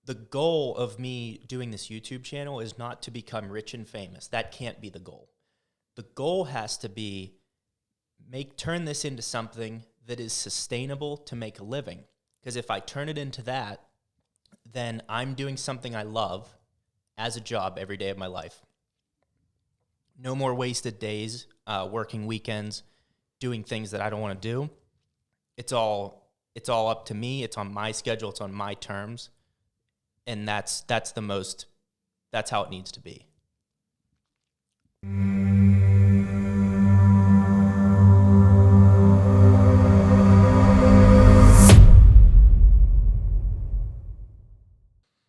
the goal of me doing this YouTube channel is not to become rich and famous. That can't be the goal. The goal has to be turn this into something that is sustainable to make a living. Because if I turn it into that, then I'm doing something I love as a job every day of my life. No more wasted days, working weekends, doing things that I don't want to do. It's all up to me. It's on my schedule. It's on my terms. And that's how it needs to be.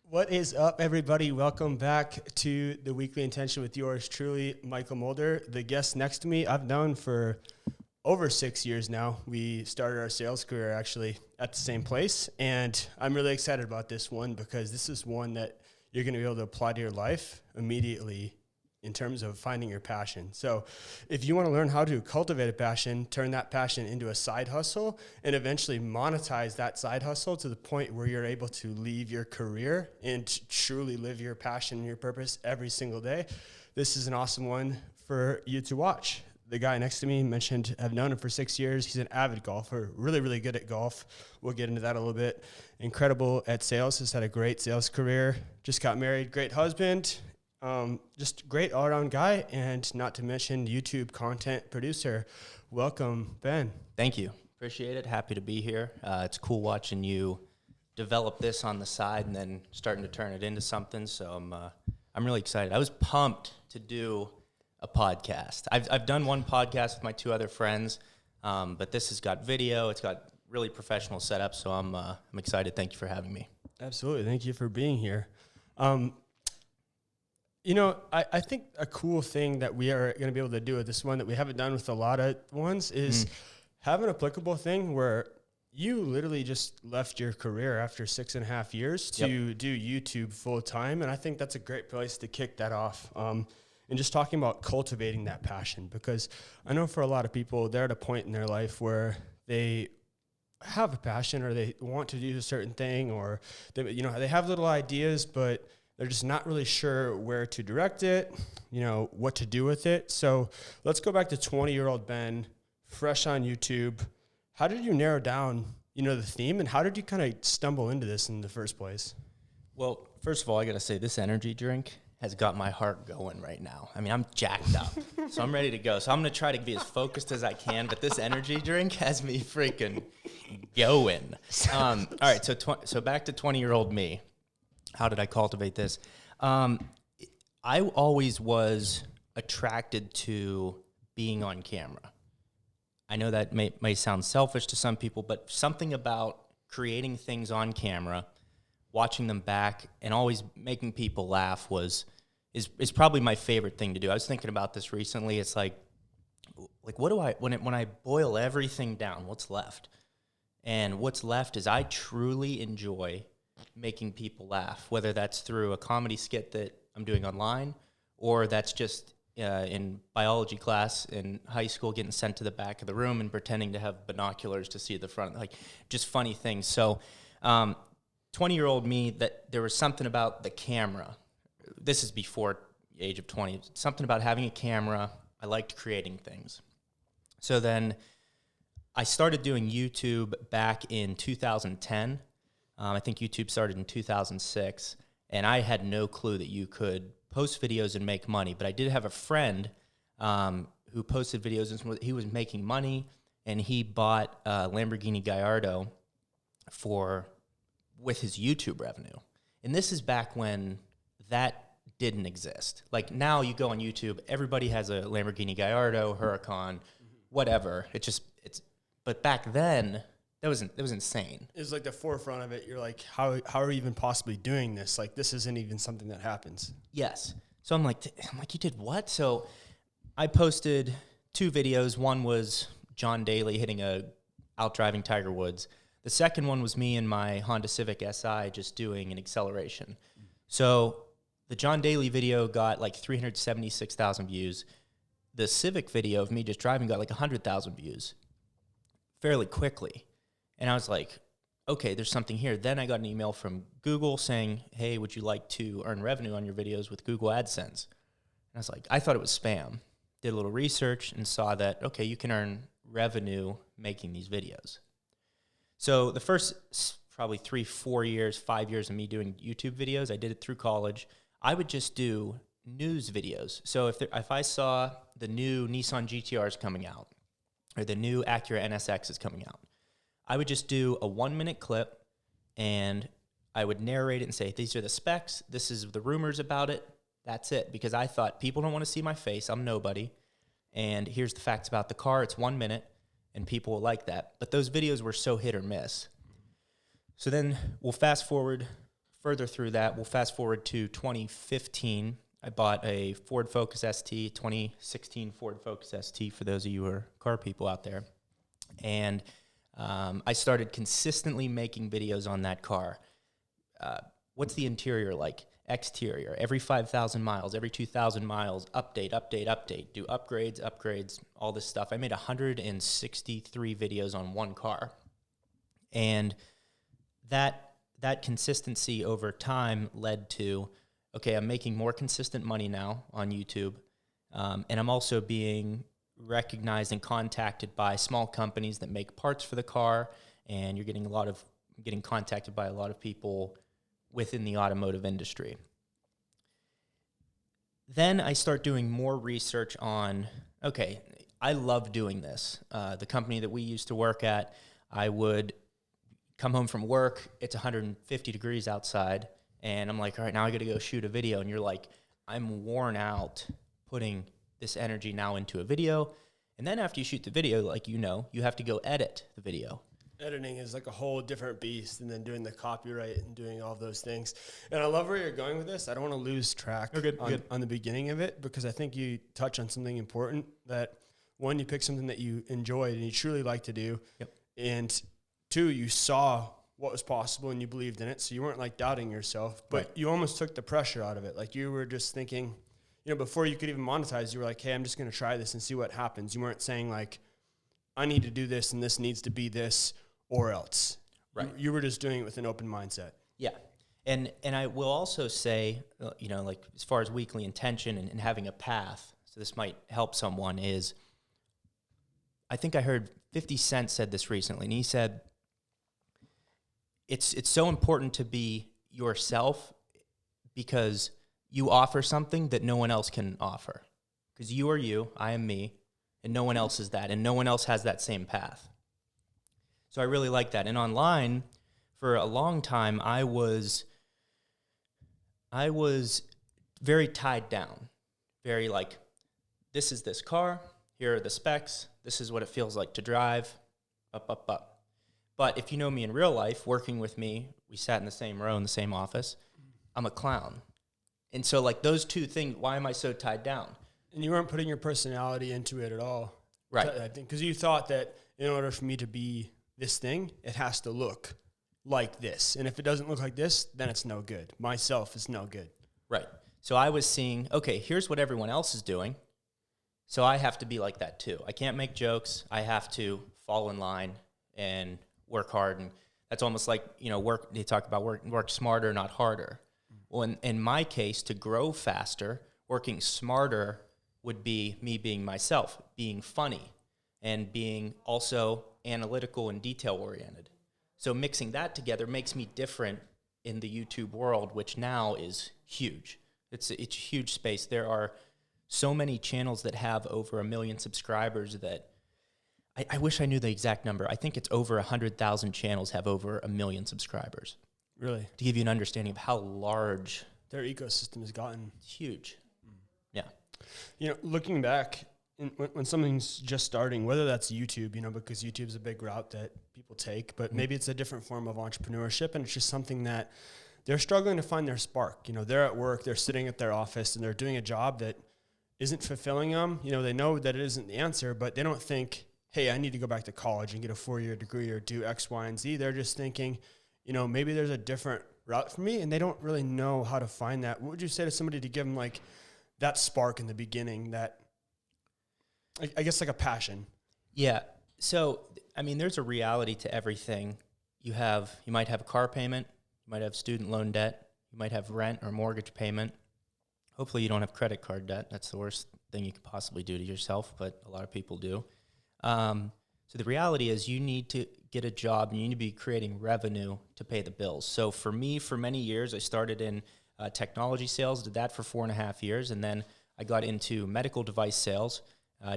What is up, everybody? Welcome back to the Weekly Intention with yours truly, Michael Mulder. The guest next to me, I've known for over 6 years now. We started our sales career actually at the same place, and I'm really excited about this one because this is one that you're going to be able to apply to your life immediately in terms of finding your passion. So if you want to learn how to cultivate a passion, turn that passion into a side hustle, and eventually monetize that side hustle to the point where you're able to leave your career and truly live your passion and your purpose every single day, this is an awesome one for you to watch. The guy next to me mentioned I've known him for 6 years. He's an avid golfer, really, really good at golf. We'll get into that a little bit. Incredible at sales, has had a great sales career, just got married, great husband. Just great all-around guy, and not to mention YouTube content producer. Welcome, Ben. Thank you. Appreciate it. Happy to be here. It's cool watching you develop this on the side and then starting to turn it into something. So I'm really excited. I was pumped to do a podcast. I've done one podcast with my two other friends, but this has got video. It's got really professional setup. So I'm excited. Thank you for having me. Absolutely. Thank you for being here. You know, I think a cool thing that we are going to be able to do with this one that we haven't done with a lot of ones is have an applicable thing where you literally just left your career after 6.5 years to do YouTube full time. And I think that's a great place to kick that off. And just talking about cultivating that passion, because I know for a lot of people, they're at a point in their life where they have a passion or they want to do a certain thing, or they have little ideas, but they're just not really sure where to direct it, what to do with it. So let's go back to 20-year-old Ben, fresh on YouTube. How did you narrow down, the theme, and how did you kind of stumble into this in the first place? Well, first of all, I got to say this energy drink has got my heart going right now. I mean, I'm jacked up, so I'm ready to go. So I'm going to try to be as focused as I can, but this energy drink has me freaking going. All right, so back to 20-year-old me. How did I cultivate this? I always was attracted to being on camera. I know that may sound selfish to some people, but something about creating things on camera, watching them back, and always making people laugh is probably my favorite thing to do. I was thinking about this recently. It's like what do when I boil everything down, what's left? And what's left is I truly enjoy making people laugh, whether that's through a comedy skit that I'm doing online, or that's just in biology class in high school getting sent to the back of the room and pretending to have binoculars to see the front, like just funny things. So 20-year-old me, that there was something about the camera. This is before the age of 20. Something about having a camera. I liked creating things. So then I started doing YouTube back in 2010. I think YouTube started in 2006, and I had no clue that you could post videos and make money. But I did have a friend who posted videos, and he was making money, and he bought a Lamborghini Gallardo with his YouTube revenue. And this is back when that didn't exist. Like now you go on YouTube, everybody has a Lamborghini Gallardo, Huracan, whatever. But back then, That was insane. It was like the forefront of it. You're like, how are you even possibly doing this? Like, this isn't even something that happens. Yes. So I'm like, you did what? So I posted 2 videos. One was John Daly out driving Tiger Woods. The second one was me in my Honda Civic Si just doing an acceleration. So the John Daly video got like 376,000 views. The Civic video of me just driving got like 100,000 views fairly quickly. And I was like, okay, there's something here. Then I got an email from Google saying, hey, would you like to earn revenue on your videos with Google AdSense? And I was like, I thought it was spam. Did a little research and saw that, okay, you can earn revenue making these videos. So the first probably 3, 4 years, 5 years of me doing YouTube videos, I did it through college. I would just do news videos. So if I saw the new Nissan GTRs coming out or the new Acura NSX is coming out, I would just do a 1-minute clip and I would narrate it and say, these are the specs, this is the rumors about it, that's it. Because I thought people don't want to see my face, I'm nobody, and here's the facts about the car, it's 1 minute, and people will like that. But those videos were so hit or miss. So then we'll fast forward further through that. We'll fast forward to 2015. I bought a Ford Focus ST, 2016 Ford Focus ST, for those of you who are car people out there. And I started consistently making videos on that car. What's the interior like? Exterior. Every 5,000 miles, every 2,000 miles, update, do upgrades, all this stuff. I made 163 videos on one car. And that consistency over time led to, okay, I'm making more consistent money now on YouTube. And I'm also being recognized and contacted by small companies that make parts for the car, and you're getting contacted by a lot of people within the automotive industry. Then I start doing more research on, okay, I love doing this. The company that we used to work at, I would come home from work, it's 150 degrees outside, and I'm like, all right, now I got to go shoot a video. And you're like, I'm worn out putting this energy now into a video. And then after you shoot the video, like, you have to go edit the video. Editing is like a whole different beast, and then doing the copyright and doing all those things. And I love where you're going with this. I don't want to lose track on the beginning of it, because I think you touch on something important, that one, you pick something that you enjoyed and you truly like to do. Yep. And two, you saw what was possible and you believed in it. So you weren't like doubting yourself, but Right. you almost took the pressure out of it. Like you were just thinking, before you could even monetize, you were like, hey, I'm just going to try this and see what happens. You weren't saying like, I need to do this and this needs to be this or else. Right. You were just doing it with an open mindset. Yeah. And I will also say, like as far as weekly intention and having a path, so this might help someone, is I think I heard 50 Cent said this recently, and he said, it's so important to be yourself because you offer something that no one else can offer. Because you are you, I am me, and no one else is that, and no one else has that same path. So I really like that. And online, for a long time, I was very tied down. Very like, this is this car, here are the specs, this is what it feels like to drive, up. But if you know me in real life, working with me, we sat in the same row in the same office, I'm a clown. And so like those two things, why am I so tied down? And you weren't putting your personality into it at all. Right. I think because you thought that in order for me to be this thing, it has to look like this. And if it doesn't look like this, then it's no good. Myself is no good. Right. So I was seeing, okay, here's what everyone else is doing. So I have to be like that too. I can't make jokes. I have to fall in line and work hard. And that's almost like, they talk about work smarter, not harder. Well, in my case, to grow faster, working smarter would be me being myself, being funny, and being also analytical and detail-oriented. So mixing that together makes me different in the YouTube world, which now is huge. It's a huge space. There are so many channels that have over 1 million subscribers that I wish I knew the exact number. I think it's over 100,000 channels have over 1 million subscribers. Really? To give you an understanding of how large their ecosystem has gotten. It's huge. Yeah. Looking back, when something's just starting, whether that's YouTube, because YouTube's a big route that people take, but maybe it's a different form of entrepreneurship, and it's just something that they're struggling to find their spark. They're at work, they're sitting at their office, and they're doing a job that isn't fulfilling them. They know that it isn't the answer, but they don't think, hey, I need to go back to college and get a 4-year degree or do X, Y, and Z. They're just thinking, maybe there's a different route for me, and they don't really know how to find that. What would you say to somebody to give them like that spark in the beginning, that I guess like a passion? Yeah. So, there's a reality to everything. you might have a car payment, you might have student loan debt, you might have rent or mortgage payment. Hopefully you don't have credit card debt. That's the worst thing you could possibly do to yourself, but a lot of people do. So the reality is you need to get a job and you need to be creating revenue to pay the bills. So for me, for many years, I started in technology sales, did that for 4.5 years, and then I got into medical device sales,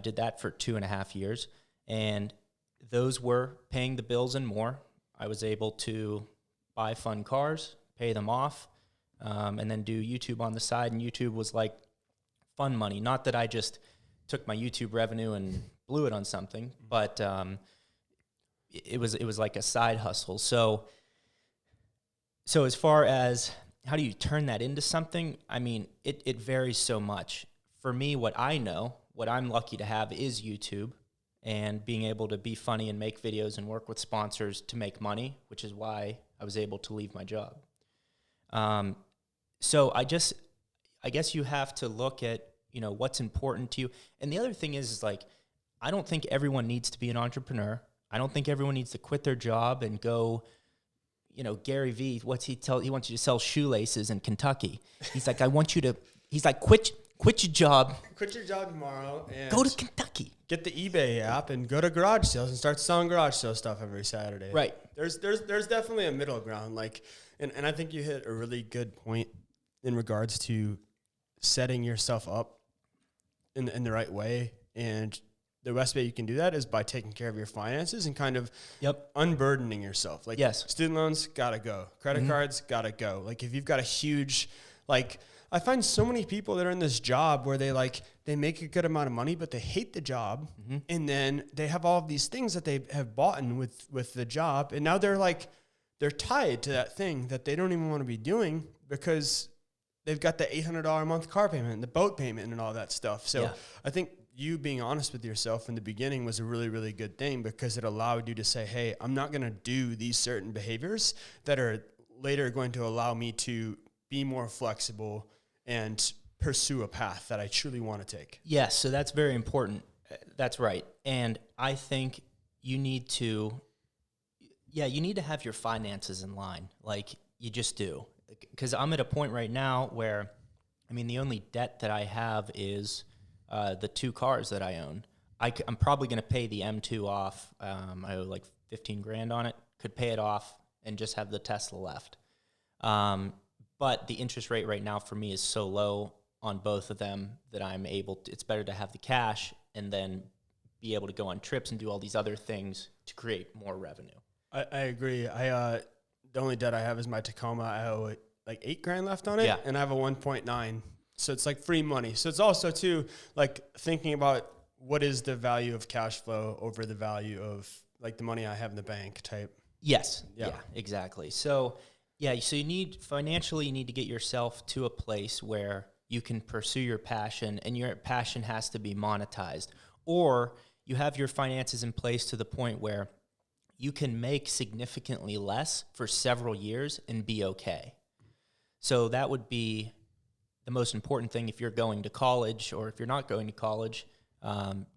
did that for 2.5 years, and those were paying the bills and more. I was able to buy fun cars, pay them off, and then do YouTube on the side, and YouTube was like fun money. Not that I just took my YouTube revenue and blew it on something, but it was like a side hustle. So as far as how do you turn that into something, I mean, it varies so much. For me, what I'm lucky to have is YouTube and being able to be funny and make videos and work with sponsors to make money, which is why I was able to leave my job. So I guess you have to look at, what's important to you. And the other thing is like, I don't think everyone needs to be an entrepreneur. I don't think everyone needs to quit their job and go, Gary Vee, he wants you to sell shoelaces in Kentucky. He's like, quit your job. Quit your job tomorrow and go to Kentucky. Get the eBay app and go to garage sales and start selling garage sale stuff every Saturday. Right. There's definitely a middle ground. Like, and I think you hit a really good point in regards to setting yourself up in the right way. And the best way you can do that is by taking care of your finances and kind of unburdening yourself. Like, yes, student loans gotta go. Credit cards gotta go. Like, if you've got a huge, I find so many people that are in this job where they make a good amount of money, but they hate the job. And then they have all of these things that they have bought in with the job. And now they're tied to that thing that they don't even want to be doing because they've got the $800 a month car payment and the boat payment and all that stuff. So I think you being honest with yourself in the beginning was a really, really good thing because it allowed you to say, hey, I'm not going to do these certain behaviors that are later going to allow me to be more flexible and pursue a path that I truly want to take. Yes, so that's very important. That's right. And I think you need to have your finances in line. Like, you just do. Because I'm at a point right now where, the only debt that I have is the 2 cars that I own. I'm probably going to pay the M2 off. I owe like $15,000 on it. Could pay it off and just have the Tesla left. But the interest rate right now for me is so low on both of them that it's better to have the cash and then be able to go on trips and do all these other things to create more revenue. I agree. The only debt I have is my Tacoma. I owe like $8,000 left on it, and I have a 1.9. So it's like free money. So it's also too like thinking about what is the value of cash flow over the value of like the money I have in the bank type. Yes. Yeah, exactly. So you need to get yourself to a place where you can pursue your passion, and your passion has to be monetized, or you have your finances in place to the point where you can make significantly less for several years and be okay. So that would be the most important thing if you're going to college, or if you're not going to college,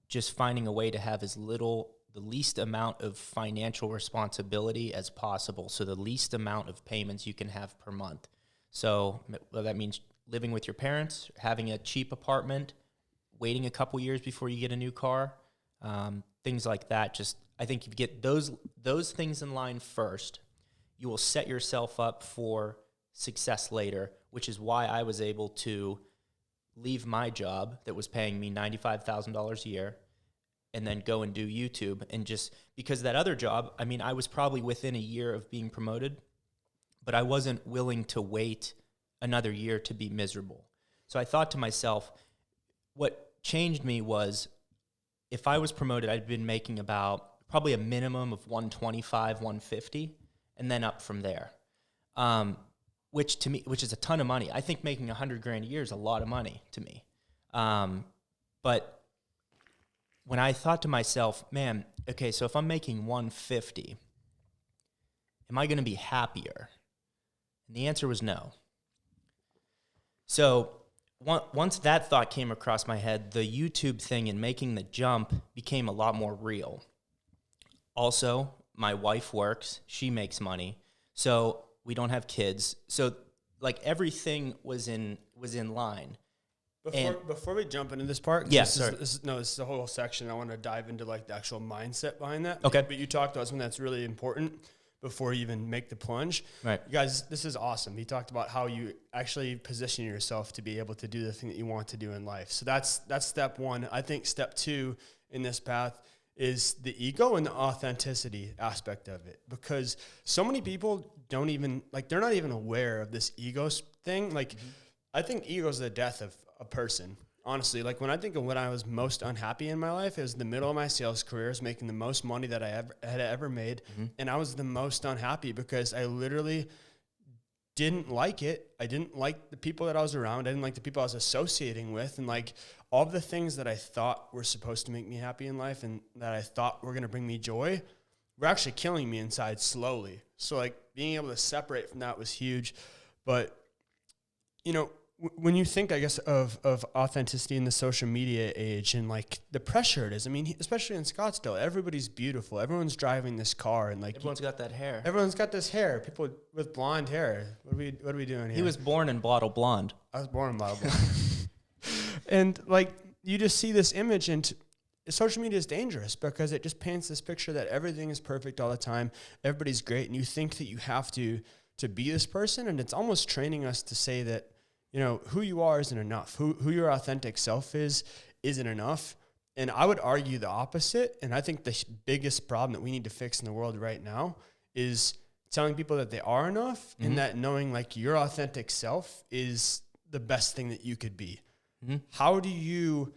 just finding a way to have the least amount of financial responsibility as possible. So the least amount of payments you can have per month. So that means living with your parents, having a cheap apartment, waiting a couple years before you get a new car, things like that. Just, I think if you get those things in line first, you will set yourself up for success later, which is why I was able to leave my job that was paying me $95,000 a year and then go and do YouTube. And just because that other job, I was probably within a year of being promoted, but I wasn't willing to wait another year to be miserable. So I thought to myself, what changed me was if I was promoted, I'd been making about probably a minimum of 125, 150, and then up from there. Which is a ton of money. I think making $100,000 a year is a lot of money to me. But when I thought to myself, man, okay, so if I'm making 150, am I going to be happier? And the answer was no. So once that thought came across my head, the YouTube thing and making the jump became a lot more real. Also, my wife works, she makes money. So we don't have kids. So like everything was in line. Before we jump into this part, Yeah, this is a whole section. I want to dive into like the actual mindset behind that. Okay. But you talked about something that's really important before you even make the plunge. Right. You guys, this is awesome. He talked about how you actually position yourself to be able to do the thing that you want to do in life. So that's step one. I think step two in this path is the ego and the authenticity aspect of it, because so many people don't even they're not even aware of this ego thing. Like, I think ego is the death of a person. Honestly, like when I think of when I was most unhappy in my life, it was the middle of my sales career. I was making the most money that I had ever made. And I was the most unhappy because I literally didn't like it. I didn't like the people that I was around. I didn't like the people I was associating with. And like all the things that I thought were supposed to make me happy in life and that I thought were going to bring me joy were actually killing me inside slowly. So like being able to separate from that was huge. But, you know, when you think, I guess, of authenticity in the social media age and like the pressure it is, I mean, especially in Scottsdale, everybody's beautiful. Everyone's driving this car and like Everyone's got that hair. everyone's got this hair. People with blonde hair. What are we doing here? He was born in bottle blonde. I was born in blonde. And like you just see this image, and social media is dangerous because it just paints this picture that everything is perfect all the time. Everybody's great, and you think that you have to be this person, and it's almost training us to say that, you know, who you are isn't enough. Who your authentic self isn't enough. And I would argue the opposite. And I think the biggest problem that we need to fix in the world right now is telling people that they are enough, and that knowing like your authentic self is the best thing that you could be. How do you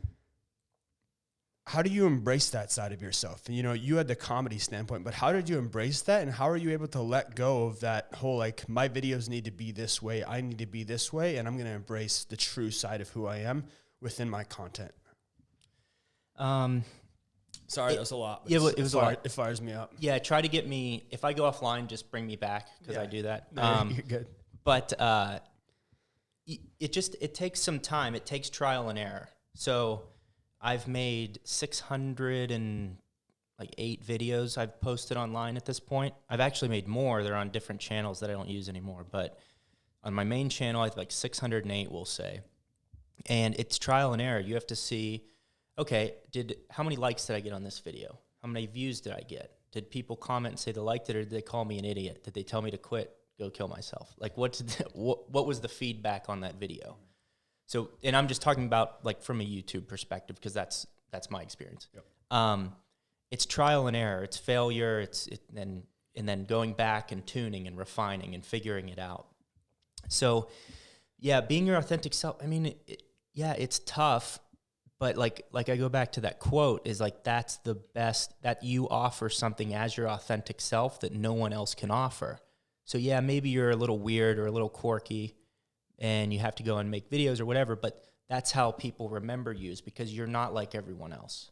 embrace that side of yourself? And, you know, you had the comedy standpoint, but how did you embrace that? And how are you able to let go of that whole, like, my videos need to be this way, I need to be this way, and I'm going to embrace the true side of who I am within my content? Sorry, that was a lot. Yeah, it was a lot. It fires me up. Yeah, try to get me, if I go offline, just bring me back because I do that. No, you're good. But it takes some time. It takes trial and error. So I've made 608 videos I've posted online at this point. I've actually made more. They're on different channels that I don't use anymore. But on my main channel, I have like 608, we'll say. And it's trial and error. You have to see, okay, how many likes did I get on this video? How many views did I get? Did people comment and say they liked it, or did they call me an idiot? Did they tell me to quit, go kill myself? Like, what was the feedback on that video? So, and I'm just talking about like from a YouTube perspective, because that's my experience. Yep. It's trial and error. It's failure. And then going back and tuning and refining and figuring it out. So, yeah, being your authentic self. I mean, it's tough, but like I go back to that quote, is like that's the best, that you offer something as your authentic self that no one else can offer. So yeah, maybe you're a little weird or a little quirky, and you have to go and make videos or whatever, but that's how people remember you, is because you're not like everyone else.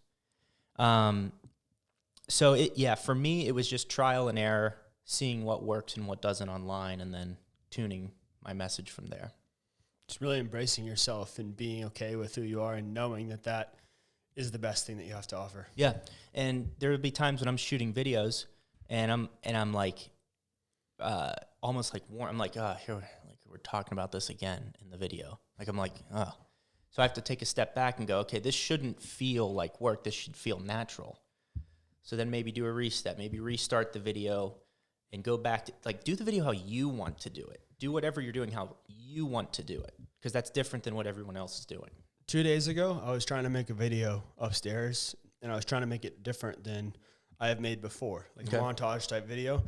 So for me, it was just trial and error, seeing what works and what doesn't online, and then tuning my message from there. Just really embracing yourself and being okay with who you are and knowing that that is the best thing that you have to offer. Yeah. And there would be times when I'm shooting videos and I'm like, almost like warm. I'm like, here, like we're talking about this again in the video. Like, I'm like, so I have to take a step back and go, okay, this shouldn't feel like work. This should feel natural. So then maybe do a reset, maybe restart the video and go back to, like, do the video how you want to do it. Do whatever you're doing how you want to do it, because that's different than what everyone else is doing. 2 days ago, I was trying to make a video upstairs, and I was trying to make it different than I have made before, like a montage type video.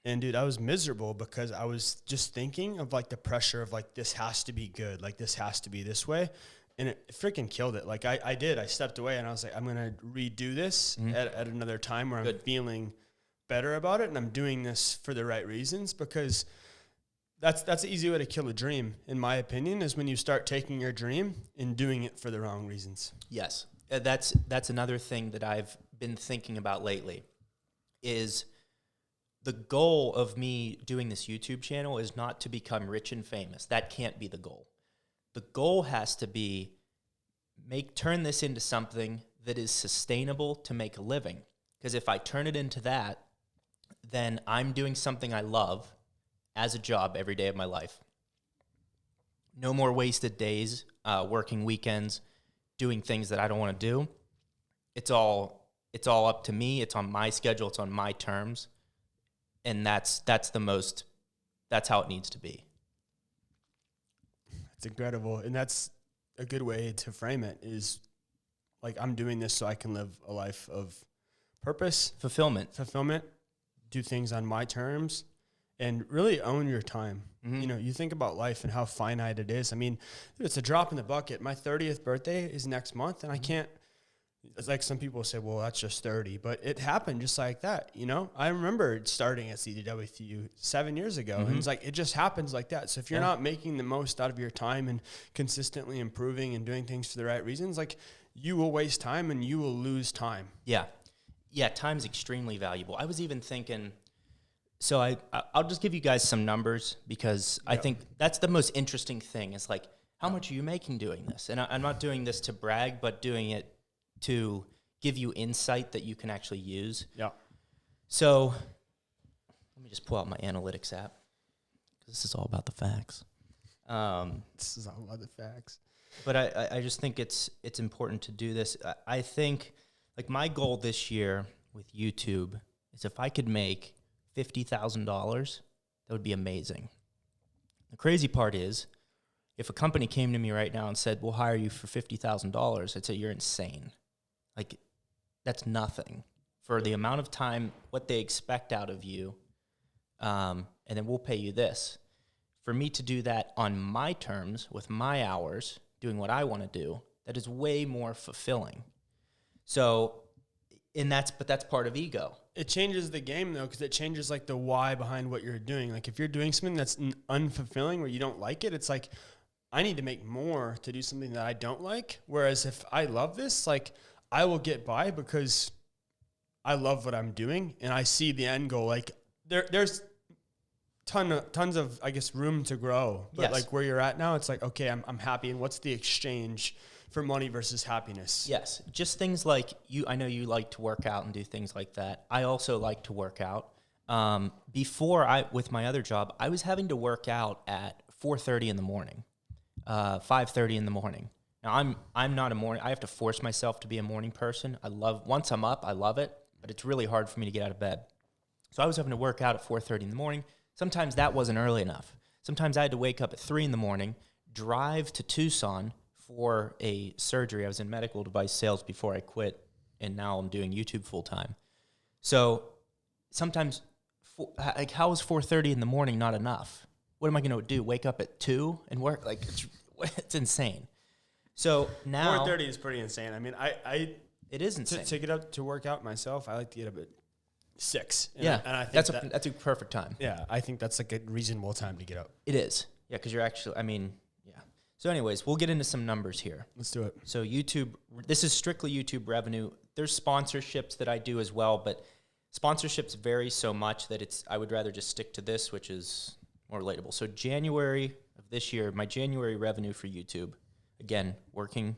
And dude, I was miserable because I was just thinking of like the pressure of like, this has to be good. Like this has to be this way. And it freaking killed it. Like I stepped away and I was like, I'm going to redo this at another time where I'm feeling better about it. And I'm doing this for the right reasons, because that's the easy way to kill a dream, in my opinion, is when you start taking your dream and doing it for the wrong reasons. Yes. That's another thing that I've been thinking about lately, is the goal of me doing this YouTube channel is not to become rich and famous. That can't be the goal. The goal has to be turn this into something that is sustainable to make a living. Because if I turn it into that, then I'm doing something I love as a job every day of my life. No more wasted days, working weekends, doing things that I don't want to do. It's all up to me. It's on my schedule. It's on my terms. And that's how it needs to be. It's incredible. And that's a good way to frame it, is like, I'm doing this so I can live a life of purpose, Fulfillment, do things on my terms, and really own your time. Mm-hmm. You know, you think about life and how finite it is. I mean, it's a drop in the bucket. My 30th birthday is next month, and I can't, it's like some people say, well, that's just 30, but it happened just like that. You know, I remember starting at CDW with you 7 years ago, and it's like, it just happens like that. So if you're not making the most out of your time and consistently improving and doing things for the right reasons, like, you will waste time and you will lose time. Yeah. Yeah, time's extremely valuable. I was even thinking, so I'll just give you guys some numbers, because I think that's the most interesting thing. Is like, how much are you making doing this? And I'm not doing this to brag, but doing it to give you insight that you can actually use. Yeah. So let me just pull out my analytics app, because this is all about the facts. This is all about the facts. But I just think it's important to do this. I think, like, my goal this year with YouTube is, if I could make $50,000, that would be amazing. The crazy part is, if a company came to me right now and said, we'll hire you for $50,000, I'd say, you're insane. Like, that's nothing for the amount of time, what they expect out of you, and then we'll pay you this. For me to do that on my terms, with my hours, doing what I want to do, that is way more fulfilling. So, but that's part of ego. It changes the game, though, because it changes, like, the why behind what you're doing. Like, if you're doing something that's unfulfilling, where you don't like it, it's like, I need to make more to do something that I don't like. Whereas if I love this, like, I will get by because I love what I'm doing and I see the end goal. Like, there's tons of, I guess, room to grow. But like, where you're at now, it's like, okay, I'm happy. And what's the exchange for money versus happiness? Yes. Just things like I know you like to work out and do things like that. I also like to work out. Before with my other job, I was having to work out at 4:30 in the morning, 5:30 in the morning. Now I'm not a morning. I have to force myself to be a morning person. Once I'm up, I love it, but it's really hard for me to get out of bed. So I was having to work out at 4:30 in the morning. Sometimes that wasn't early enough. Sometimes I had to wake up at 3 in the morning, drive to Tucson for a surgery. I was in medical device sales before I quit, and now I'm doing YouTube full time. So sometimes, like, how is 4:30 in the morning not enough? What am I going to do? Wake up at 2 and work? Like, it's insane. So now 4:30 is pretty insane. I mean, it is insane. To get up to work out myself, I like to get up at 6. And yeah, and I think that's a perfect time. Yeah, I think that's like a reasonable time to get up. It is. Yeah, because you're actually, yeah. So anyways, we'll get into some numbers here. Let's do it. So YouTube, this is strictly YouTube revenue. There's sponsorships that I do as well, but sponsorships vary so much that I would rather just stick to this, which is more relatable. So January of this year, my January revenue for YouTube, again, working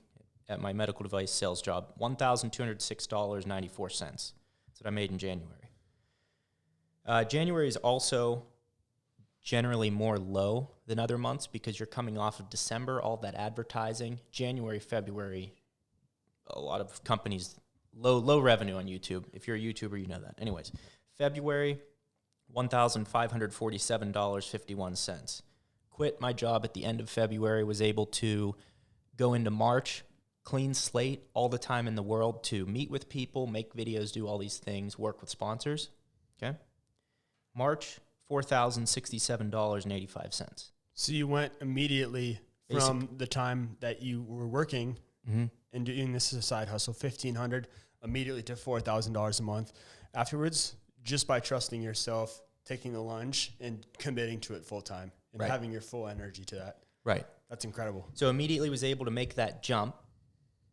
at my medical device sales job, $1,206.94. That's what I made in January. January is also generally more low than other months because you're coming off of December, all that advertising. January, February, a lot of companies, low revenue on YouTube. If you're a YouTuber, you know that. Anyways, February, $1,547.51. Quit my job at the end of February, was able to go into March, clean slate, all the time in the world to meet with people, make videos, do all these things, work with sponsors. Okay? March, $4,067.85. So you went immediately from the time that you were working and doing this as a side hustle, $1,500, immediately to $4,000 a month. Afterwards, just by trusting yourself, taking the lunge and committing to it full time and having your full energy to that. Right. That's incredible. So immediately was able to make that jump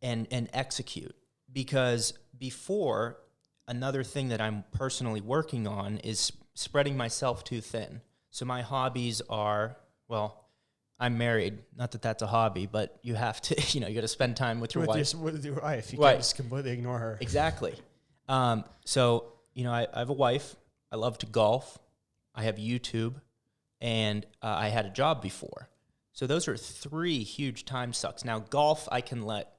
and execute, because before, another thing that I'm personally working on is spreading myself too thin. So my hobbies are, well, I'm married. Not that that's a hobby, but you have to, you got to spend time with your wife. With your wife. You can't just completely ignore her. Exactly. So, I have a wife. I love to golf. I have YouTube, and I had a job before. So those are 3 huge time sucks. Now, golf I can let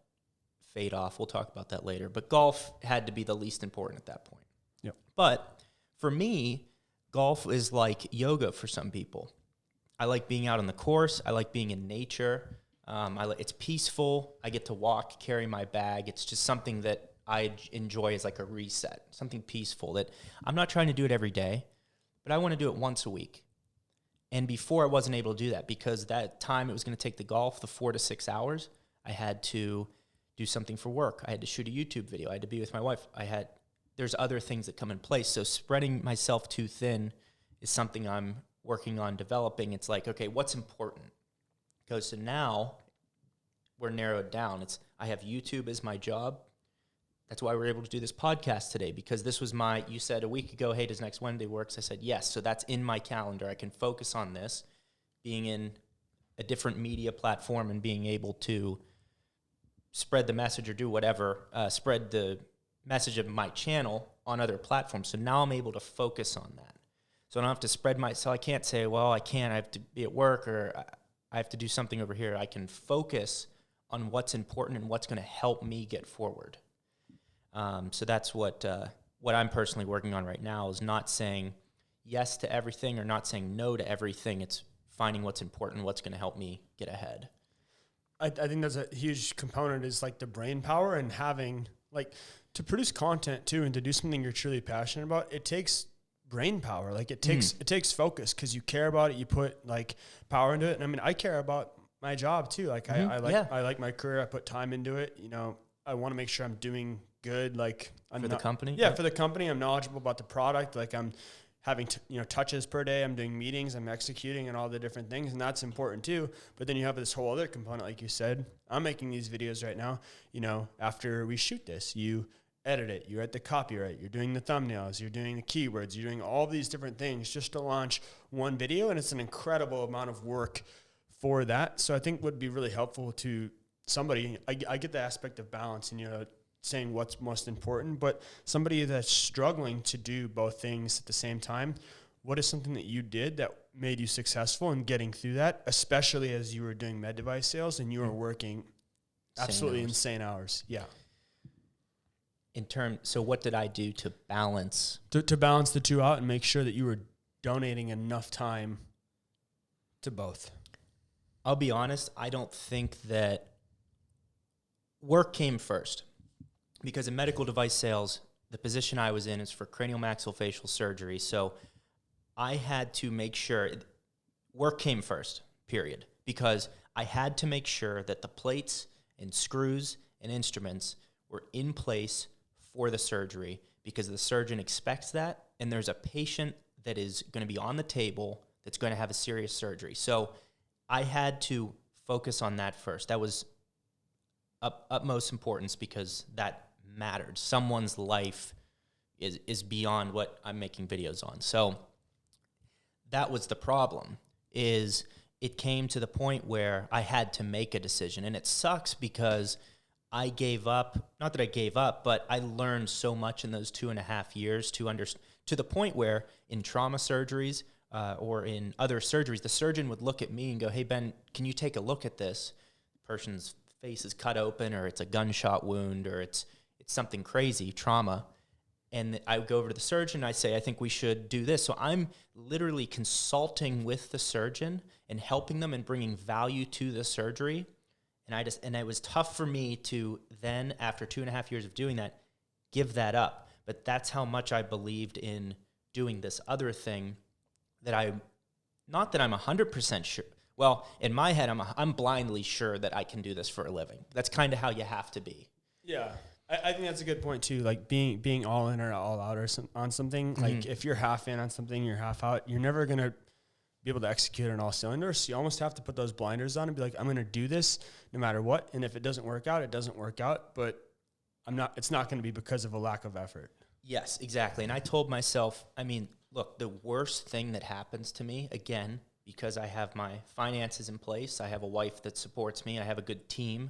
fade off. We'll talk about that later. But golf had to be the least important at that point. Yep. But for me, golf is like yoga for some people. I like being out on the course. I like being in nature. It's peaceful. I get to walk, carry my bag. It's just something that I enjoy as like a reset, something peaceful that I'm not trying to do it every day, but I want to do it once a week. And before I wasn't able to do that because that time it was going to take the golf, the 4 to 6 hours, I had to do something for work. I had to shoot a YouTube video. I had to be with my wife. There's other things that come in place. So spreading myself too thin is something I'm working on developing. It's like, okay, what's important? Because so now we're narrowed down. I have YouTube as my job. That's why we're able to do this podcast today, because this was you said a week ago, hey, does next Wednesday work? So I said, yes. So that's in my calendar. I can focus on this, being in a different media platform and being able to spread the message or do whatever, spread the message of my channel on other platforms. So now I'm able to focus on that. So I don't have to so I can't say, well, I have to be at work or I have to do something over here. I can focus on what's important and what's going to help me get forward. So that's what I'm personally working on right now, is not saying yes to everything or not saying no to everything. It's finding what's important, what's going to help me get ahead. I think that's a huge component, is like the brain power, and having like to produce content too, and to do something you're truly passionate about. It takes brain power. Like it takes focus, because you care about it. You put like power into it. And I mean, I care about my job too. Like I like my career. I put time into it. You know, I want to make sure I'm doing good. Like for the company. Yeah, for the company. I'm knowledgeable about the product. Like I'm having touches per day. I'm doing meetings. I'm executing and all the different things, and that's important too. But then you have this whole other component, like you said. I'm making these videos right now. You know, after we shoot this, you edit it. You edit the copyright. You're doing the thumbnails. You're doing the keywords. You're doing all these different things just to launch one video, and it's an incredible amount of work for that. So I think would be really helpful to somebody. I get the aspect of balance and saying what's most important, but somebody that's struggling to do both things at the same time, what is something that you did that made you successful in getting through that, especially as you were doing med device sales and you were working absolutely insane hours? Yeah. So what did I do to balance? To balance the two out and make sure that you were donating enough time to both. I'll be honest, I don't think that work came first. Because in medical device sales, the position I was in is for craniomaxillofacial surgery. So I had to make sure work came first, period. Because I had to make sure that the plates and screws and instruments were in place for the surgery, because the surgeon expects that, and there's a patient that is going to be on the table that's going to have a serious surgery. So I had to focus on that first. That was utmost importance, because that mattered. Someone's life is beyond what I'm making videos on. So that was the problem, is it came to the point where I had to make a decision. And it sucks because I gave up, not that I gave up, but I learned so much in those 2.5 years to the point where in trauma surgeries or in other surgeries, the surgeon would look at me and go, hey, Ben, can you take a look at this? The person's face is cut open, or it's a gunshot wound, or it's something crazy, trauma. And I would go over to the surgeon and I say, I think we should do this. So I'm literally consulting with the surgeon and helping them and bringing value to the surgery. And it was tough for me to then, after 2.5 years of doing that, give that up. But that's how much I believed in doing this other thing that not that I'm 100% sure. Well, in my head, I'm blindly sure that I can do this for a living. That's kind of how you have to be. Yeah. I think that's a good point too. Like being all in or all out on something. Mm-hmm. Like if you're half in on something, you're half out, you're never going to be able to execute on all cylinders. So you almost have to put those blinders on and be like, I'm going to do this no matter what. And if it doesn't work out, it doesn't work out, but it's not going to be because of a lack of effort. Yes, exactly. And I told myself, look, the worst thing that happens to me, again, because I have my finances in place, I have a wife that supports me, I have a good team,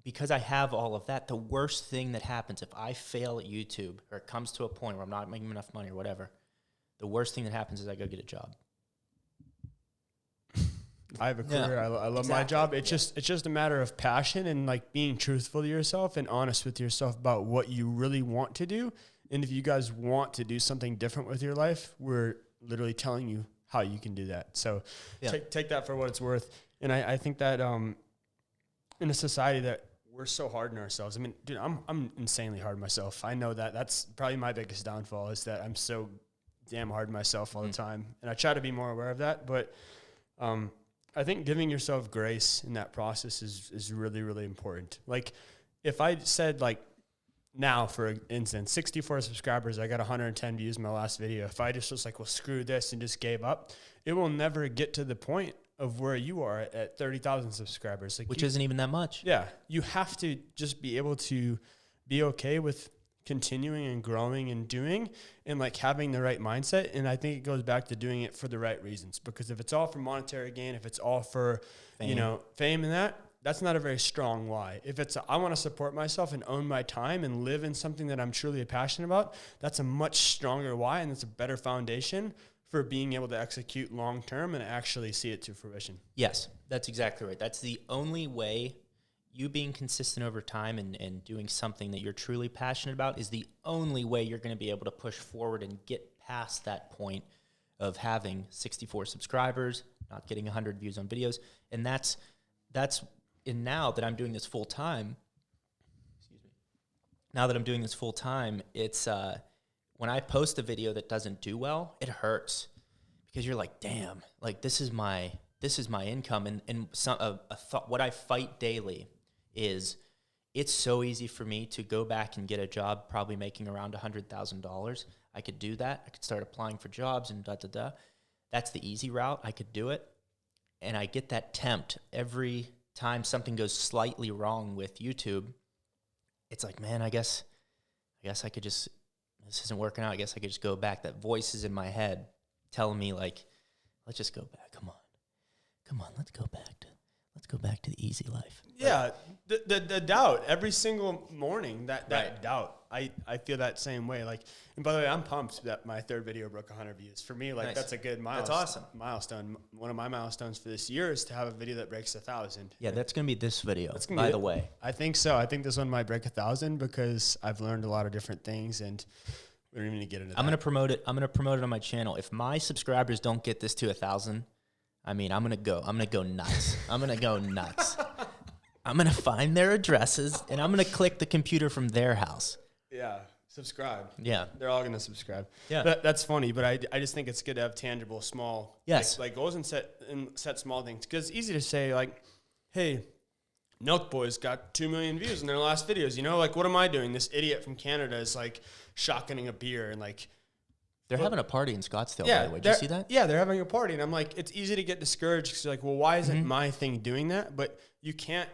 because I have all of that, the worst thing that happens if I fail at YouTube or it comes to a point where I'm not making enough money or whatever, the worst thing that happens is I go get a job. I have a career. Yeah, I love my job. It's just a matter of passion and like being truthful to yourself and honest with yourself about what you really want to do. And if you guys want to do something different with your life, we're literally telling you how you can do that. So take that for what it's worth. And I think that in a society that we're so hard on ourselves. I mean, dude, I'm insanely hard on myself. I know that. That's probably my biggest downfall is that I'm so damn hard on myself all the time. And I try to be more aware of that. But I think giving yourself grace in that process is really, really important. Like if I said like now, for instance, 64 subscribers, I got 110 views in my last video. If I just was like, well, screw this and just gave up, it will never get to the point of where you are at 30,000 subscribers. Like which isn't even that much. Yeah. You have to just be able to be okay with continuing and growing and doing and like having the right mindset. And I think it goes back to doing it for the right reasons, because if it's all for monetary gain, if it's all for, fame and that's not a very strong why. If it's I want to support myself and own my time and live in something that I'm truly passionate about, that's a much stronger why. And it's a better foundation for being able to execute long-term and actually see it to fruition. Yes, that's exactly right. That's the only way. You being consistent over time and doing something that you're truly passionate about is the only way you're going to be able to push forward and get past that point of having 64 subscribers, not getting 100 views on videos. And and now that I'm doing this full time, it's when I post a video that doesn't do well, it hurts because you're like, damn, like this is my income. And what I fight daily is it's so easy for me to go back and get a job probably making around $100,000. I could do that. I could start applying for jobs and da-da-da. That's the easy route. I could do it. And I get that tempt every time something goes slightly wrong with YouTube. It's like, man, I guess I could just, this isn't working out. I guess I could just go back. That voice is in my head telling me like, let's just go back. Come on, let's go back to the easy life. Yeah, the doubt every single morning, that doubt. I feel that same way. Like, and by the way, I'm pumped that my third video broke 100 views. For me, like Nice. That's a good milestone. That's awesome. Milestone. One of my milestones for this year is to have a video that breaks 1,000. Yeah, that's gonna be this video. By the way, I think so. I think this one might break 1,000 because I've learned a lot of different things, and we don't even need to get into that. I'm gonna promote it on my channel. If my subscribers don't get this to 1,000, I mean, I'm gonna go nuts. I'm gonna find their addresses and I'm gonna click the computer from their house. Yeah, subscribe. Yeah, they're all gonna subscribe. Yeah, that's funny, but I just think it's good to have tangible, small, like goals and set small things, because it's easy to say like, hey, Milk Boys got 2 million views in their last videos. Like, what am I doing? This idiot from Canada is like shotgunning a beer and like. They're having a party in Scottsdale, by the way. Did you see that? Yeah, they're having a party. And I'm like, it's easy to get discouraged because you're like, well, why isn't my thing doing that? But you can't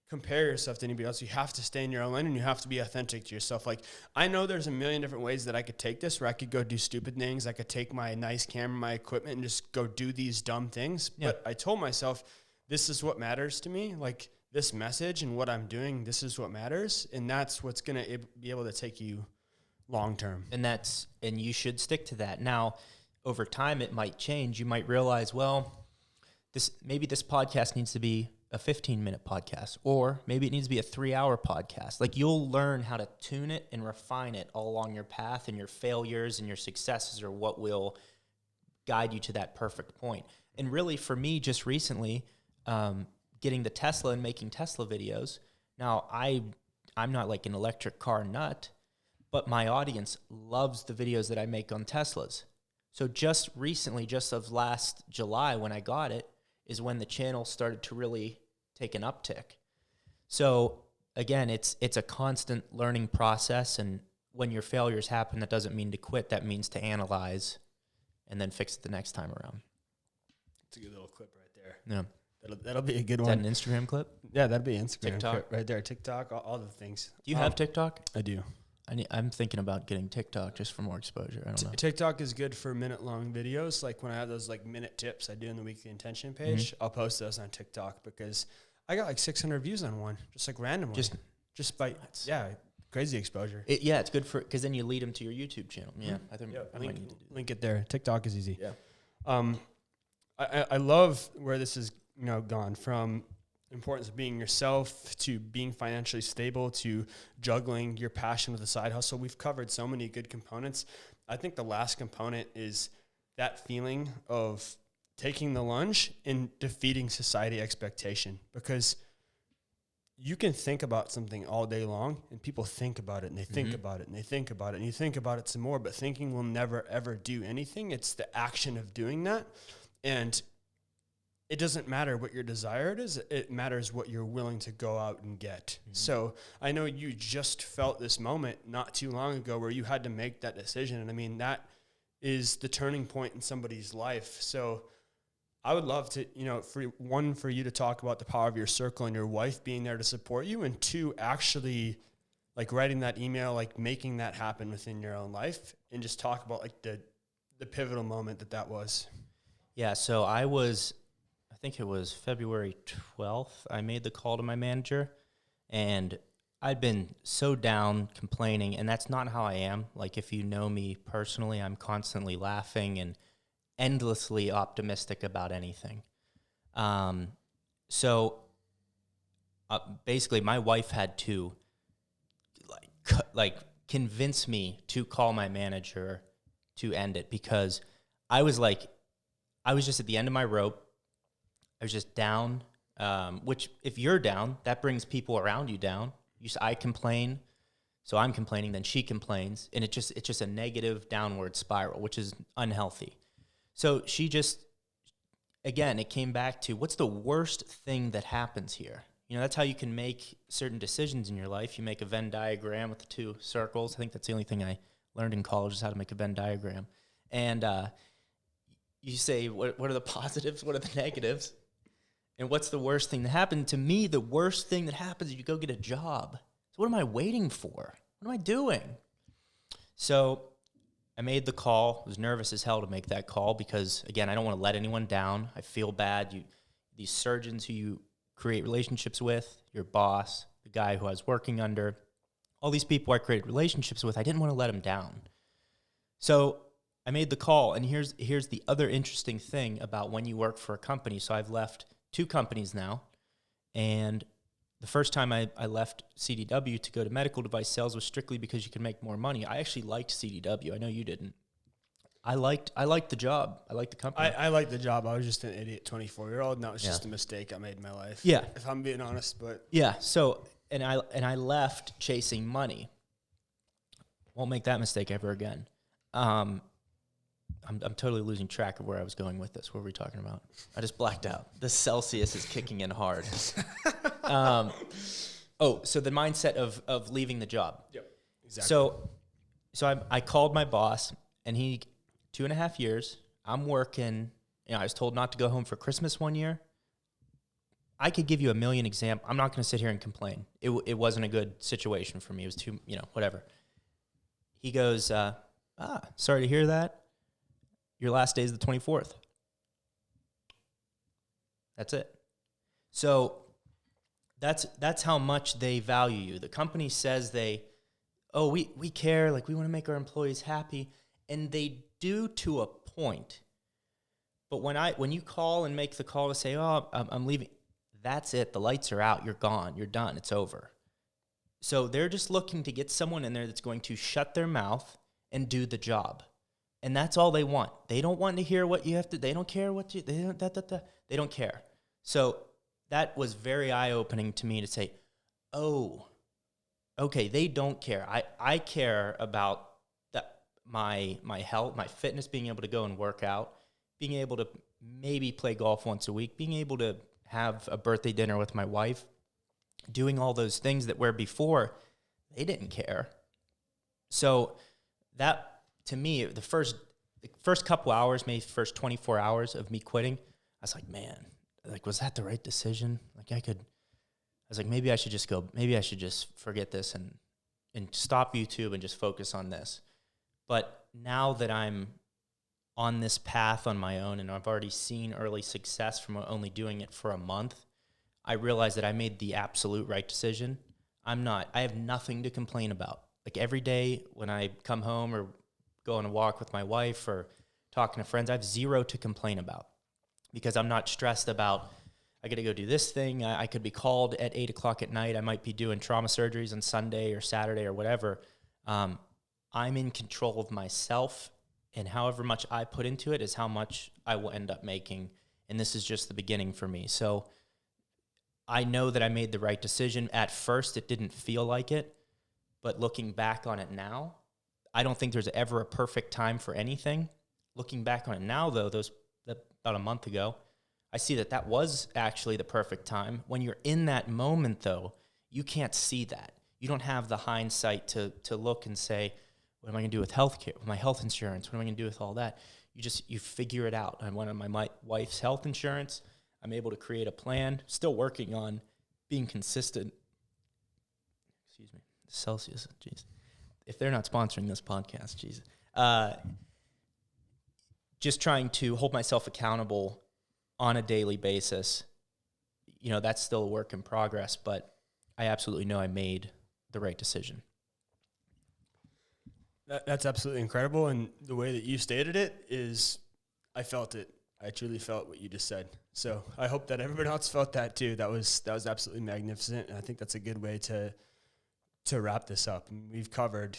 compare yourself to anybody else. You have to stay in your own lane and you have to be authentic to yourself. Like, I know there's a million different ways that I could take this, where I could go do stupid things. I could take my nice camera, my equipment, and just go do these dumb things. Yeah. But I told myself, this is what matters to me. Like, this message and what I'm doing, this is what matters. And that's what's going to be able to take you long term. And you should stick to that. Now, over time it might change. You might realize, well, maybe this podcast needs to be a 15-minute podcast, or maybe it needs to be a 3-hour podcast. Like, you'll learn how to tune it and refine it all along your path, and your failures and your successes are what will guide you to that perfect point. And really, for me, just recently, getting the Tesla and making Tesla videos. Now, I'm not like an electric car nut, but my audience loves the videos that I make on Teslas. So just recently, just of last July when I got it, is when the channel started to really take an uptick. So again, it's a constant learning process. And when your failures happen, that doesn't mean to quit. That means to analyze and then fix it the next time around. It's a good little clip right there. Yeah. That'll be a good one. Is that an Instagram clip? Yeah, that'd be Instagram TikTok clip right there. TikTok, all the things. Do you have TikTok? I do. I'm thinking about getting TikTok just for more exposure. I don't know. TikTok is good for minute-long videos. Like when I have those like minute tips I do in the weekly intention page, I'll post those on TikTok because I got like 600 views on one, just like randomly. Just by, crazy exposure. It's good for, because then you lead them to your YouTube channel. Yeah, I think I might need to do that. Link it there. TikTok is easy. Yeah. I love where this is, gone from importance of being yourself to being financially stable to juggling your passion with a side hustle. We've covered so many good components. I think the last component is that feeling of taking the lunge and defeating society expectation, because you can think about something all day long and people think about it and they think about it and they think about it and you think about it some more, but thinking will never, ever do anything. It's the action of doing that. And it doesn't matter what your desire is. It matters what you're willing to go out and get. So I know you just felt this moment not too long ago where you had to make that decision. And I mean, that is the turning point in somebody's life. So I would love to, for you to talk about the power of your circle and your wife being there to support you, and two, actually like writing that email, like making that happen within your own life, and just talk about like the pivotal moment that was. Yeah. So I think it was February 12th. I made the call to my manager, and I'd been so down, complaining, and that's not how I am. Like, if you know me personally, I'm constantly laughing and endlessly optimistic about anything. So basically, my wife had to convince me to call my manager to end it, because I was just at the end of my rope. I was just down, which if you're down, that brings people around you down. I complain, so I'm complaining, then she complains, and it's just a negative downward spiral, which is unhealthy. So she just, again, it came back to, what's the worst thing that happens here? That's how you can make certain decisions in your life. You make a Venn diagram with the two circles. I think that's the only thing I learned in college, is how to make a Venn diagram. And you say, what are the positives? What are the negatives? And what's the worst thing that happened? To me, the worst thing that happens is you go get a job. So what am I waiting for? What am I doing? So I made the call. I was nervous as hell to make that call because, again, I don't want to let anyone down. I feel bad. These surgeons who you create relationships with, your boss, the guy who I was working under, all these people I created relationships with, I didn't want to let them down. So I made the call, and here's the other interesting thing about when you work for a company. So I've left 2 companies now, and the first time I left CDW to go to medical device sales was strictly because you could make more money. I actually liked CDW. I know you didn't. I liked the job. I liked the company. I liked the job. I was just an idiot 24-year-old, and that was just a mistake I made in my life. Yeah. If I'm being honest, but yeah. So and I left chasing money. Won't make that mistake ever again. I'm totally losing track of where I was going with this. What were we talking about? I just blacked out. The Celsius is kicking in hard. So the mindset of leaving the job. Yep, exactly. So I called my boss, and 2.5 years, I'm working. I was told not to go home for Christmas one year. I could give you a million examples. I'm not going to sit here and complain. It wasn't a good situation for me. It was too, whatever. He goes, sorry to hear that. Your last day is the 24th. That's it. So that's how much they value you. The company says we care, like we want to make our employees happy, and they do to a point. But when you call and make the call to say, I'm leaving, that's it. The lights are out. You're gone. You're done. It's over. So they're just looking to get someone in there that's going to shut their mouth and do the job. And that's all they want. They don't want to hear what you have to. They don't care what you. They don't care. So that was very eye-opening to me to say, oh, okay, they don't care. I care about my health, my fitness, being able to go and work out, being able to maybe play golf once a week, being able to have a birthday dinner with my wife, doing all those things that where before they didn't care. So that, to me, the first couple hours, maybe first 24 hours of me quitting, I was like, man, like, was that the right decision? Like, I was like, maybe I should just forget this and stop YouTube and just focus on this. But now that I'm on this path on my own, and I've already seen early success from only doing it for a month, I realized that I made the absolute right decision. I have nothing to complain about. Like every day when I come home or go on a walk with my wife or talking to friends, I have zero to complain about because I'm not stressed about, I got to go do this thing. I could be called at 8 o'clock at night. I might be doing trauma surgeries on Sunday or Saturday or whatever. I'm in control of myself, and however much I put into it is how much I will end up making. And this is just the beginning for me. So I know that I made the right decision. At first, it didn't feel like it, but looking back on it now, I don't think there's ever a perfect time for anything. Looking back on it now, though, about a month ago, I see that was actually the perfect time. When you're in that moment, though, you can't see that. You don't have the hindsight to look and say, what am I going to do with healthcare, with my health insurance? What am I going to do with all that? You figure it out. I went on my wife's health insurance. I'm able to create a plan. Still working on being consistent. Excuse me. Celsius, jeez. If they're not sponsoring this podcast, jeez. Just trying to hold myself accountable on a daily basis. You know, that's still a work in progress, but I absolutely know I made the right decision. That's absolutely incredible. And the way that you stated it is, I felt it. I truly felt what you just said. So I hope that everyone else felt that too. That was absolutely magnificent. And I think that's a good way to wrap this up. And we've covered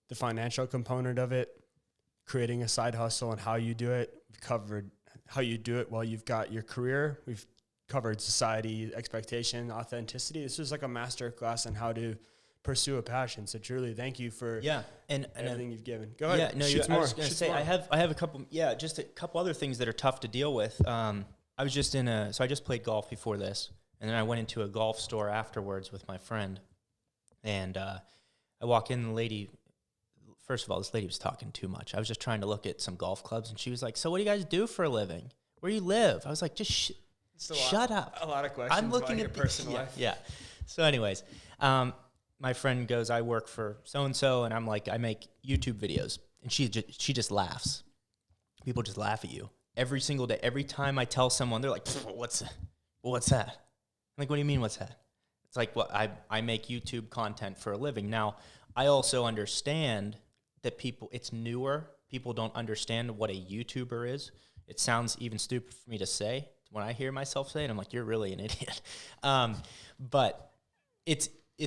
the financial component of it, creating a side hustle and how you do it. We've covered how you do it while you've got your career. We've covered society, expectation, authenticity. This was like a master class on how to pursue a passion. So truly, thank you for and everything you've given. Go ahead. Yeah, no, I was going to say, I have a couple, just a couple other things that are tough to deal with. I was just so I just played golf before this, and then I went into a golf store afterwards with my friend, and I walk in, the lady, first of all, this lady was talking too much. I was just trying to look at some golf clubs, and she was like, so what do you guys do for a living? Where do you live? I was like, just shut up. A lot of questions. I'm looking at your personal life. Yeah. So anyways, my friend goes, I work for so-and-so, and I'm like, I make YouTube videos. And she just laughs. People just laugh at you every single day. Every time I tell someone, they're like, what's that? I'm like, what do you mean, what's that? It's like, well, I make YouTube content for a living. Now, I also understand that it's newer. People don't understand what a YouTuber is. It sounds even stupid for me to say. When I hear myself say it, I'm like, you're really an idiot. But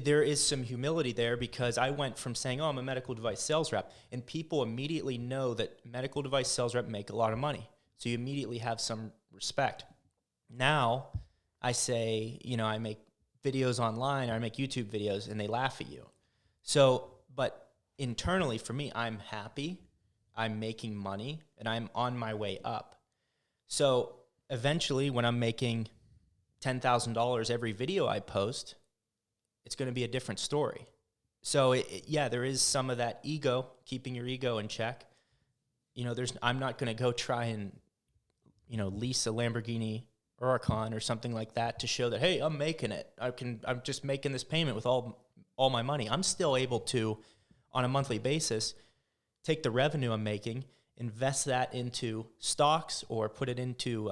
there is some humility there, because I went from saying, oh, I'm a medical device sales rep, and people immediately know that medical device sales rep make a lot of money. So you immediately have some respect. Now I say, I make videos online, or I make YouTube videos, and they laugh at you. So, but internally for me, I'm happy, I'm making money, and I'm on my way up. So eventually, when I'm making $10,000 every video I post, it's going to be a different story. So there is some of that ego, keeping your ego in check. I'm not going to go try and, lease a Lamborghini Huracan or something like that to show that, hey, I'm making it. I'm just making this payment with all my money. I'm still able to, on a monthly basis, take the revenue I'm making, invest that into stocks, or put it into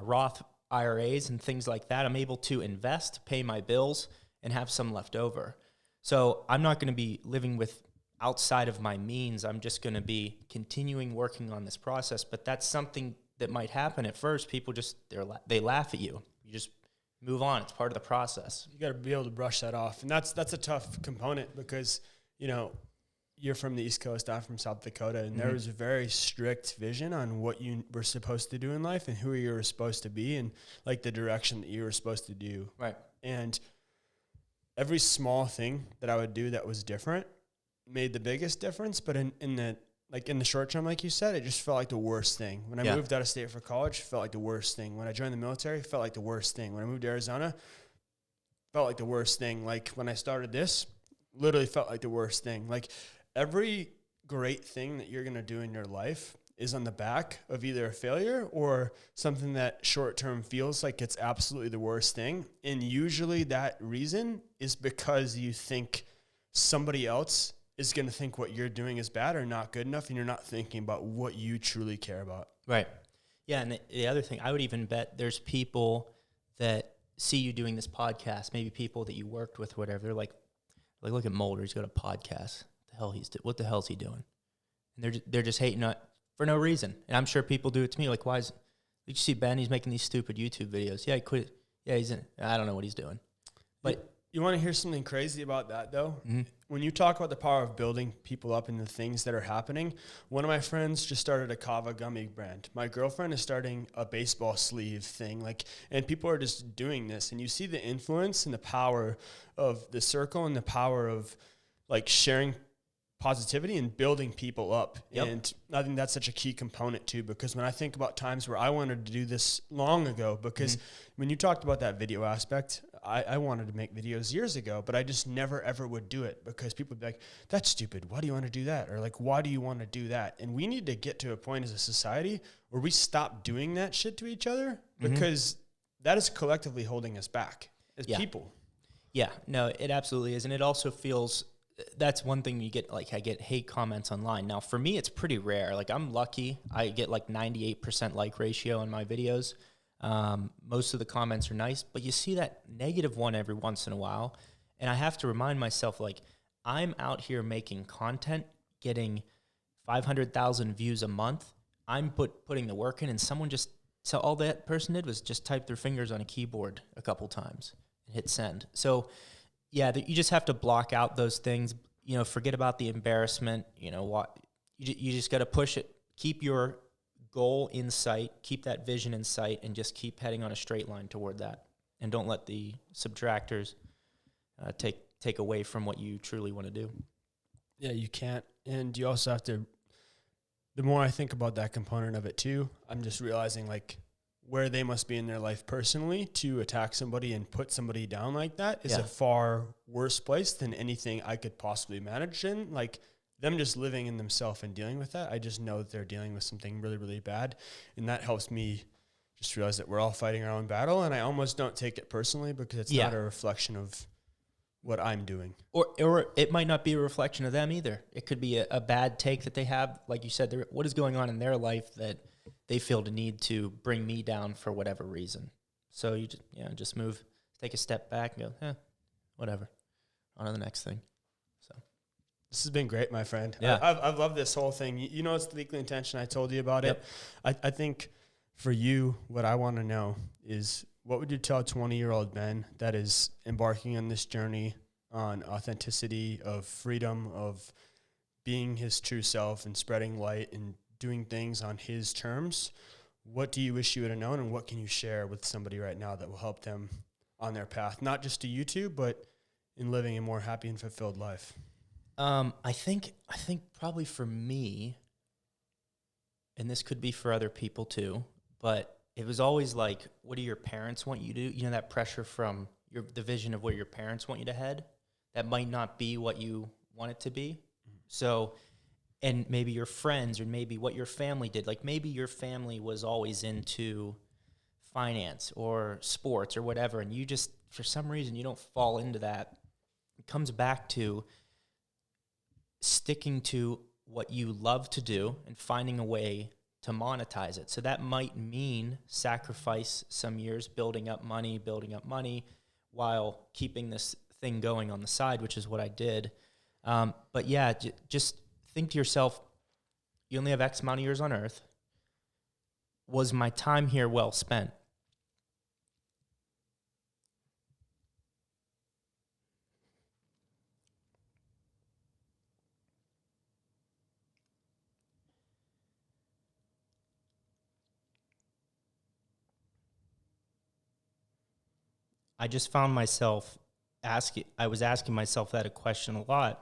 Roth IRAs and things like that. I'm able to invest, pay my bills, and have some left over. So I'm not going to be living with outside of my means. I'm just going to be continuing working on this process. But that's something that might happen at first. People they laugh at you. You just move on. It's part of the process. You got to be able to brush that off. And that's a tough component, because, you're from the East Coast, I'm from South Dakota, and there was a very strict vision on what you were supposed to do in life and who you were supposed to be, and like the direction that you were supposed to do. Right. And every small thing that I would do that was different made the biggest difference. But in the short term, like you said, it just felt like the worst thing. When I moved out of state for college, it felt like the worst thing. When I joined the military, it felt like the worst thing. When I moved to Arizona, it felt like the worst thing. Like when I started this, literally felt like the worst thing. Like every great thing that you're going to do in your life is on the back of either a failure or something that short term feels like it's absolutely the worst thing. And usually that reason is because you think somebody else is going to think what you're doing is bad or not good enough, and you're not thinking about what you truly care about. Right. Yeah, and the other thing, I would even bet there's people that see you doing this podcast, maybe people that you worked with, whatever, they're like look at Mulder, he's got a podcast. What the hell's he doing? And they're just hating on for no reason. And I'm sure people do it to me. Like, why is? Did you see Ben? He's making these stupid YouTube videos. Yeah, he quit. Yeah, I don't know what he's doing. But you want to hear something crazy about that, though? Mm-hmm. When you talk about the power of building people up and the things that are happening, one of my friends just started a kava gummy brand. My girlfriend is starting a baseball sleeve thing, and people are just doing this. And you see the influence and the power of the circle and the power of sharing positivity and building people up. Yep. And I think that's such a key component too, because when I think about times where I wanted to do this long ago, because when you talked about that video aspect, I wanted to make videos years ago, but I just never ever would do it because people would be like, that's stupid. Why do you want to do that? Or why do you want to do that? And we need to get to a point as a society where we stop doing that shit to each other because that is collectively holding us back as people. Yeah, no, it absolutely is. And it also feels, that's one thing you get, I get hate comments online. Now, for me, it's pretty rare. I'm lucky. I get 98% like ratio on my videos. Most of the comments are nice, but you see that negative one every once in a while. And I have to remind myself, I'm out here making content, getting 500,000 views a month. I'm putting the work in, and so all that person did was just type their fingers on a keyboard a couple times and hit send. So yeah, you just have to block out those things, forget about the embarrassment, you just got to push it, keep your goal in sight, keep that vision in sight, and just keep heading on a straight line toward that. And don't let the subtractors take away from what you truly want to do. Yeah, you can't. And you also have to, the more I think about that component of it too, I'm just realizing where they must be in their life personally to attack somebody and put somebody down like that is a far worse place than anything I could possibly manage in. Them just living in themselves and dealing with that, I just know that they're dealing with something really, really bad. And that helps me just realize that we're all fighting our own battle. And I almost don't take it personally because it's not a reflection of what I'm doing. Or it might not be a reflection of them either. It could be a bad take that they have. Like you said, what is going on in their life that they feel the need to bring me down for whatever reason. So you just move, take a step back and go, whatever, on to the next thing. So this has been great, my friend. Yeah. I've loved this whole thing. It's the Weekly Intention. I told you about it. I think for you, what I want to know is, what would you tell 20-year-old Ben that is embarking on this journey on authenticity, of freedom, of being his true self and spreading light and doing things on his terms? What do you wish you would have known, and what can you share with somebody right now that will help them on their path, not just to YouTube, but in living a more happy and fulfilled life? I think probably for me, and this could be for other people too, but it was always what do your parents want you to do? That pressure from the vision of where your parents want you to head, that might not be what you want it to be. So, and maybe your friends, or maybe what your family did. Maybe your family was always into finance or sports or whatever, and you just, for some reason, you don't fall into that. It comes back to sticking to what you love to do and finding a way to monetize it. So that might mean sacrifice some years building up money while keeping this thing going on the side, which is what I did. But yeah, just think to yourself, you only have X amount of years on earth. Was my time here well spent? I just found myself I was asking myself that a question a lot.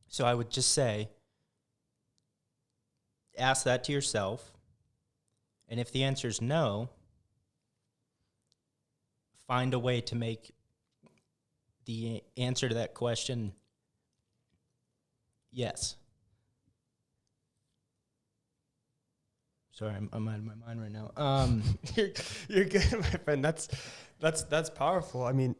So I would just say, ask that to yourself. And if the answer is no, find a way to make the answer to that question yes. Sorry, I'm out of my mind right now. You're good, my friend. That's powerful. I mean,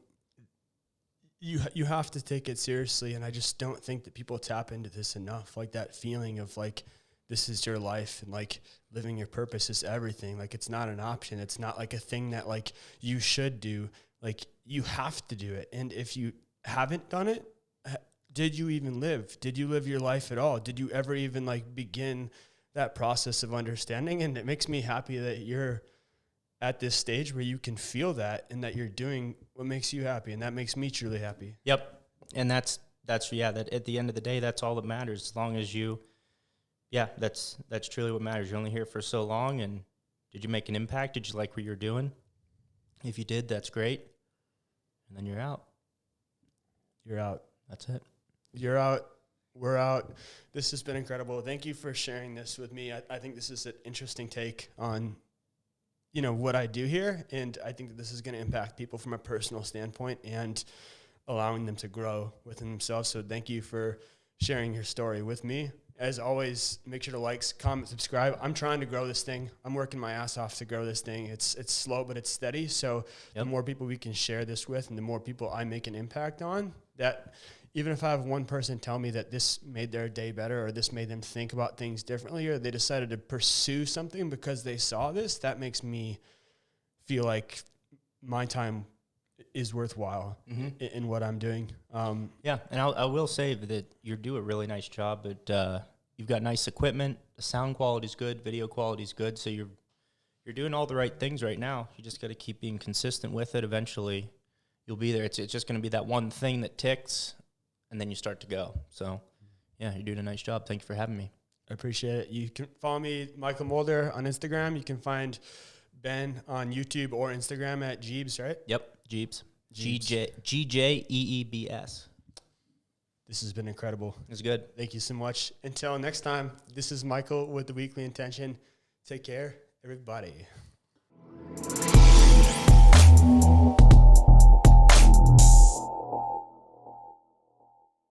you have to take it seriously, and I just don't think that people tap into this enough. That feeling of this is your life, and like living your purpose is everything. Like, it's not an option. It's not like a thing that like you should do. Like, you have to do it. And if you haven't done it, did you even live? Did you live your life at all? Did you ever even like begin that process of understanding? And it makes me happy that you're at this stage where you can feel that and that you're doing what makes you happy. And that makes me truly happy. Yep. And that's that at the end of the day, that's all that matters. As long as you, that's truly what matters. You're only here for so long. And did you make an impact? Did you like what you're doing? If you did, that's great. And then you're out. You're out. That's it. You're out. We're out. This has been incredible. Thank you for sharing this with me. I think this is an interesting take on, you know, what I do here. And I think that this is going to impact people from a personal standpoint and allowing them to grow within themselves. So thank you for sharing your story with me. As always, make sure to like, comment, subscribe. I'm trying to grow this thing. I'm working my ass off to grow this thing. It's slow, but it's steady. So the more people we can share this with and the more people I make an impact on, that even if I have one person tell me that this made their day better or this made them think about things differently or they decided to pursue something because they saw this, that makes me feel like my time is worthwhile in what I'm doing. And I will say that you do a really nice job. But you've got nice equipment. The sound quality is good. Video quality is good. So you're doing all the right things right now. You just got to keep being consistent with it. Eventually, you'll be there. It's just going to be that one thing that ticks, and then you start to go. So, yeah, you're doing a nice job. Thank you for having me. I appreciate it. You can follow me, Michael Mulder, on Instagram. You can find Ben on YouTube or Instagram at Gjeebs, right? Yep, Gjeebs. Gjeebs. This has been incredible. It's good. Thank you so much. Until next time, this is Michael with the Weekly Intention. Take care, everybody.